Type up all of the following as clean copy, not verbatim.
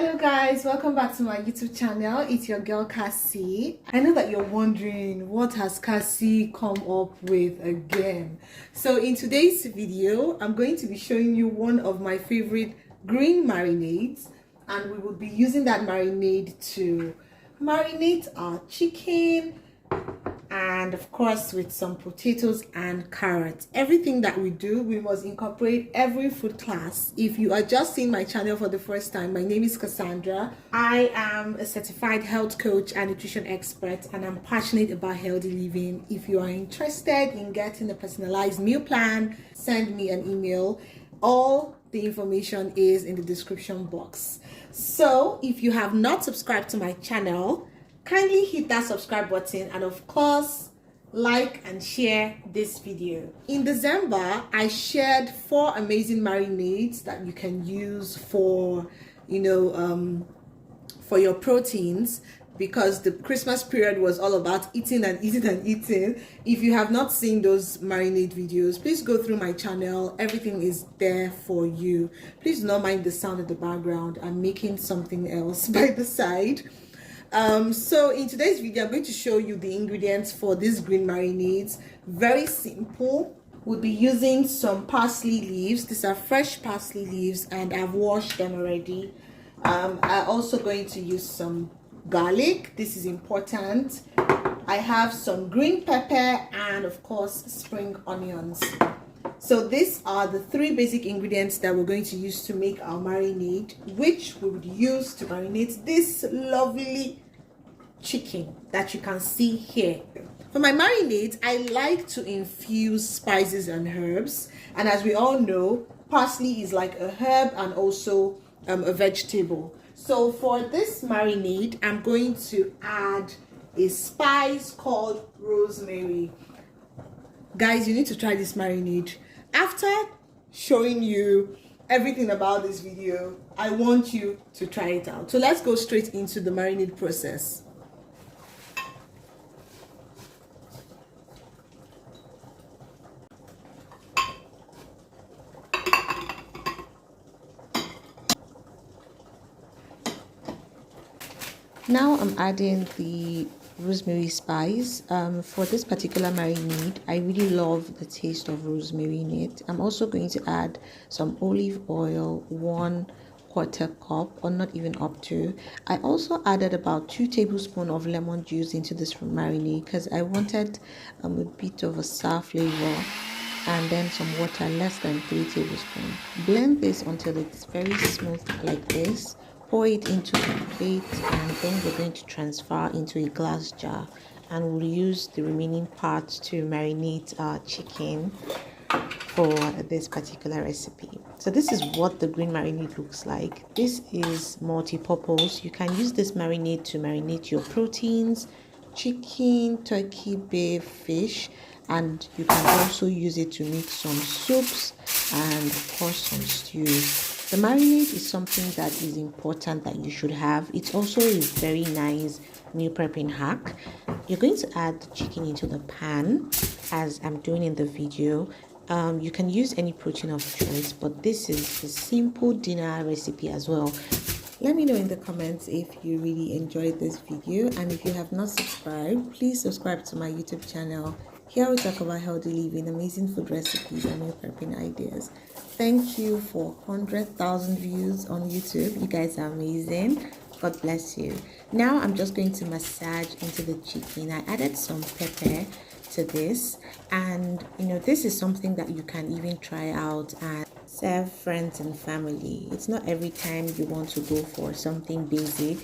Hello guys, welcome back to my YouTube channel. It's your girl Cassie. I know that you're wondering what has Cassie come up with again. So in today's video, I'm going to be showing you one of my favorite green marinades, and we will be using that marinade to marinate our chicken, and of course with some potatoes and carrots. Everything that we do, we must incorporate every food class. If you are just seeing my channel for the first time, my name is Cassandra. I am a certified health coach and nutrition expert, and I'm passionate about healthy living. If you are interested in getting a personalized meal plan, send me an email. All the information is in the description box. So if you have not subscribed to my channel, kindly hit that subscribe button, and of course like and share this video. In December, I shared 4 amazing marinades that you can use for for your proteins, because the Christmas period was all about eating and eating and eating. If you have not seen those marinade videos, please go through my channel. Everything is there for you. Please do not mind the sound of the background. I'm making something else by the side. So in today's video, I'm going to show you the ingredients for these green marinades. Very simple. We'll be using some parsley leaves. These are fresh parsley leaves, and I've washed them already. I'm also going to use some garlic. This is important. I have some green pepper and of course spring onions. So these are the 3 basic ingredients that we're going to use to make our marinade, which we would use to marinate this lovely chicken that you can see here. For my marinade, I like to infuse spices and herbs, and as we all know, parsley is like a herb and also a vegetable. So for this marinade, I'm going to add a spice called rosemary. Guys, you need to try this marinade. After showing you everything about this video, I want you to try it out. So let's go straight into the marinade process. Now I'm adding the rosemary spice. For this particular marinade, I really love the taste of rosemary in it. I'm also going to add some olive oil, 1/4 cup, or not even up to. I also added about 2 tablespoons of lemon juice into this marinade because I wanted a bit of a sour flavor, and then some water, less than 3 tablespoons. Blend this until it's very smooth like this. Pour it into a plate, and then we're going to transfer into a glass jar, and we'll use the remaining parts to marinate our chicken for this particular recipe. So this is what the green marinade looks like. This is multi-purpose. You can use this marinade to marinate your proteins, chicken, turkey, beef, fish, and you can also use it to make some soups and of course some stews. The marinade is something that is important that you should have. It's also a very nice meal prepping hack. You're going to add the chicken into the pan as I'm doing in the video. You can use any protein of choice, but this is a simple dinner recipe as well. Let me know in the comments if you really enjoyed this video, and if you have not subscribed, please subscribe to my YouTube channel. Here we talk about healthy living, amazing food recipes, and meal prepping ideas. Thank you for 100,000 views on YouTube. You guys are amazing. God bless you. Now I'm just going to massage into the chicken. I added some pepper to this, and this is something that you can even try out and serve friends and family. It's not every time you want to go for something basic.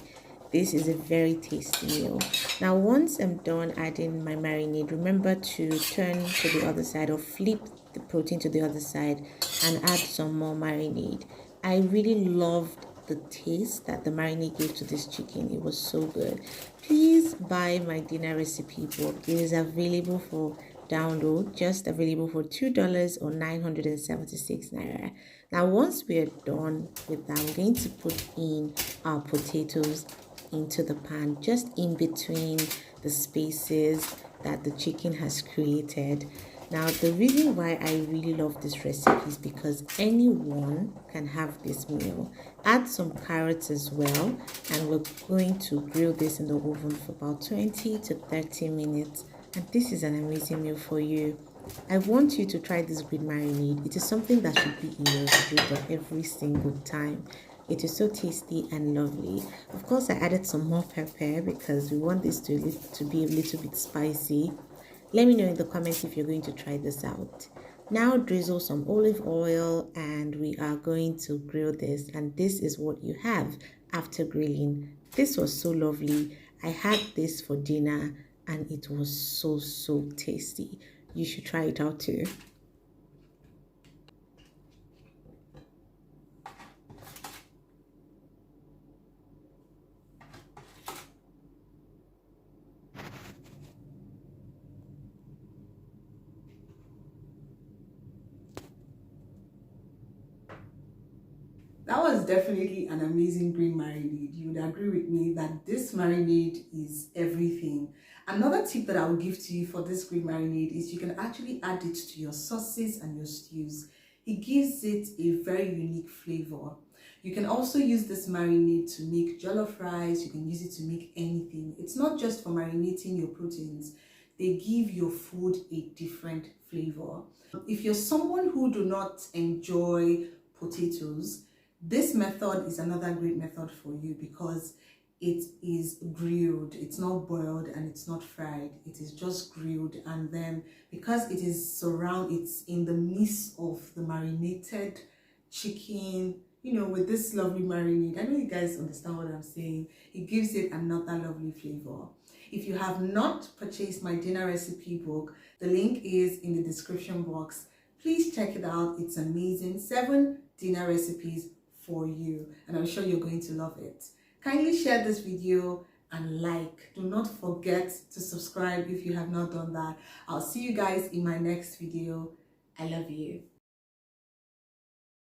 This is a very tasty meal. Now once I'm done adding my marinade, remember to turn to the other side or flip the protein to the other side and add some more marinade. I really loved the taste that the marinade gave to this chicken. It was so good. Please buy my dinner recipe book. It is available for download, just available for $2 or 976 naira. Now once we are done with that, I'm going to put in our potatoes into the pan, just in between the spaces that the chicken has created. Now, the reason why I really love this recipe is because anyone can have this meal. Add some carrots as well, and we're going to grill this in the oven for about 20 to 30 minutes. And this is an amazing meal for you. I want you to try this green marinade. It is something that should be in your refrigerator every single time. It is so tasty and lovely. Of course, I added some more pepper because we want this to be a little bit spicy. Let me know in the comments if you're going to try this out. Now drizzle some olive oil and we are going to grill this, and this is what you have after grilling. This was so lovely. I had this for dinner and it was so tasty. You should try it out too. That was definitely an amazing green marinade. You would agree with me that this marinade is everything. Another tip that I will give to you for this green marinade is you can actually add it to your sauces and your stews. It gives it a very unique flavor. You can also use this marinade to make jollof rice. You can use it to make anything. It's not just for marinating your proteins. They give your food a different flavor. If you're someone who do not enjoy potatoes, this method is another great method for you because it is grilled. It's not boiled and it's not fried. It is just grilled, and then because it's in the midst of the marinated chicken, with this lovely marinade. I know you guys understand what I'm saying. It gives it another lovely flavor. If you have not purchased my dinner recipe book, the link is in the description box. Please check it out. It's amazing. 7 dinner recipes for you, and I'm sure you're going to love it. Kindly share this video and like. Do not forget to subscribe if you have not done that. I'll see you guys in my next video. I love you.